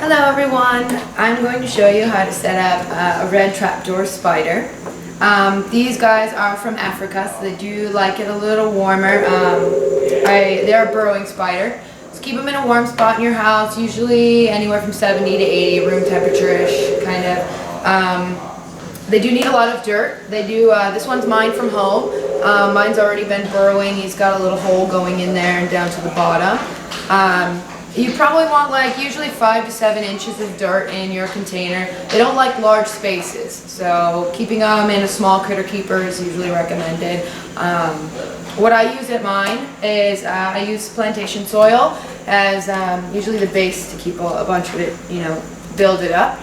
Hello everyone, I'm going to show you how to set up a red trapdoor spider. These guys are from Africa, so they do like it a little warmer. They're a burrowing spider. So keep them in a warm spot in your house, usually anywhere from 70 to 80, room temperature-ish, kind of. They do need a lot of dirt. They do. This one's mine from home. Mine's already been burrowing. He's got a little hole going in there and down to the bottom. You probably want like usually 5 to 7 inches of dirt in your container. They don't like large spaces, so keeping them in a small critter keeper is usually recommended. What I use at mine is I use plantation soil as usually the base to keep a bunch of it, build it up.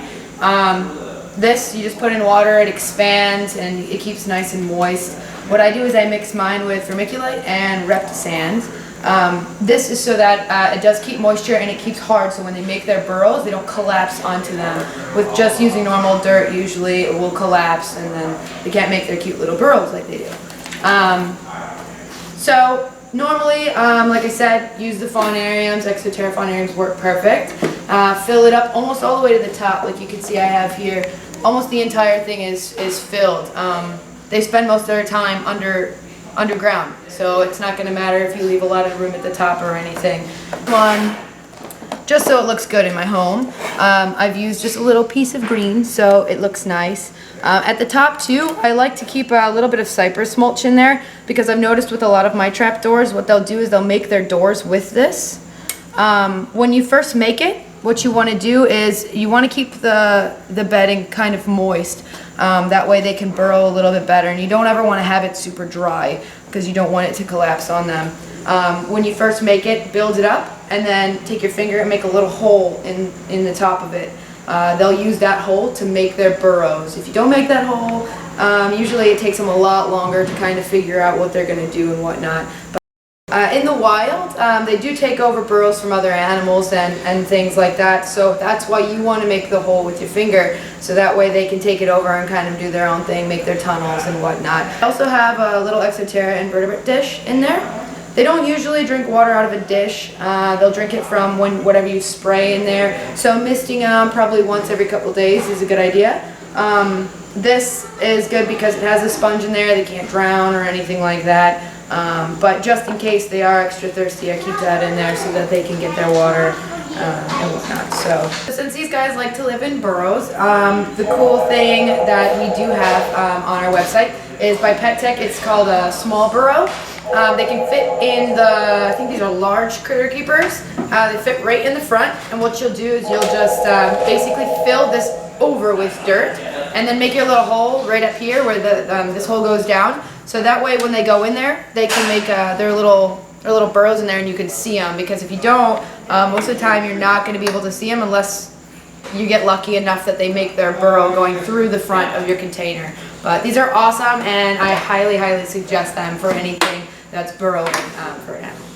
This you just put in water, it expands and it keeps nice and moist. What I do is I mix mine with vermiculite and Reptisand. This is so that it does keep moisture and it keeps hard, so when they make their burrows they don't collapse onto them. With just using normal dirt, usually it will collapse and then they can't make their cute little burrows like they do. So normally, like I said, use the faunariums. Exoterra faunariums work perfect. Fill it up almost all the way to the top, like you can see I have here. Almost the entire thing is filled. They spend most of their time underground, so it's not going to matter if you leave a lot of room at the top or anything. Just so it looks good in my home, I've used just a little piece of green so it looks nice. At the top too, I like to keep a little bit of cypress mulch in there because I've noticed with a lot of my trap doors, what they'll do is they'll make their doors with this. When you first make it, what you want to do is you want to keep the bedding kind of moist. That way they can burrow a little bit better, and you don't ever want to have it super dry because you don't want it to collapse on them. When you first make it, build it up and then take your finger and make a little hole in the top of it. They'll use that hole to make their burrows. If you don't make that hole, usually it takes them a lot longer to kind of figure out what they're going to do and whatnot. In the wild, they do take over burrows from other animals and things like that, so that's why you want to make the hole with your finger, so that way they can take it over and kind of do their own thing, make their tunnels and whatnot. I also have a little Exoterra invertebrate dish in there. They don't usually drink water out of a dish. They'll drink it from whatever you spray in there, so misting them probably once every couple days is a good idea. This is good because it has a sponge in there. They can't drown or anything like that. But just in case they are extra thirsty, I keep that in there so that they can get their water and whatnot. So since these guys like to live in burrows, the cool thing that we do have on our website is by Pet Tech. It's called a small burrow. They can fit in I think these are large critter keepers. They fit right in the front, and what you'll do is you'll just basically fill this over with dirt and then make your little hole right up here where this hole goes down. So that way when they go in there, they can make their little burrows in there and you can see them. Because if you don't, most of the time you're not going to be able to see them unless you get lucky enough that they make their burrow going through the front of your container. But these are awesome, and I highly, highly suggest them for anything that's burrowing for an animal.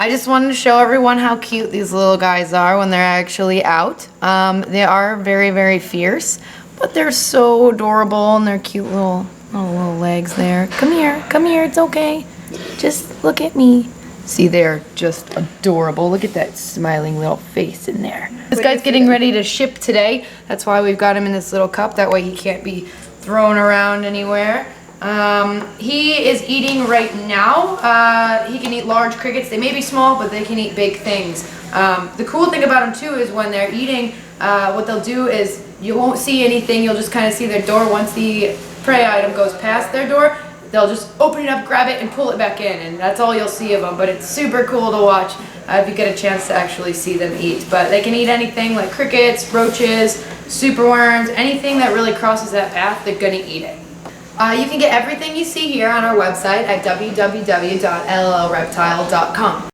I just wanted to show everyone how cute these little guys are when they're actually out. They are very, very fierce, but they're so adorable, and they're cute little legs there. Come here, it's okay. Just look at me. See, they're just adorable. Look at that smiling little face in there. This guy's getting ready to ship today. That's why we've got him in this little cup. That way he can't be thrown around anywhere. He is eating right now. He can eat large crickets. They may be small, but they can eat big things. The cool thing about them too is when they're eating, what they'll do is you won't see anything. You'll just kind of see their door. Once the prey item goes past their door, they'll just open it up, grab it, and pull it back in, and that's all you'll see of them. But it's super cool to watch if you get a chance to actually see them eat. But they can eat anything like crickets, roaches, superworms, anything that really crosses that path, they're gonna eat it. You can get everything you see here on our website at www.LLLReptile.com.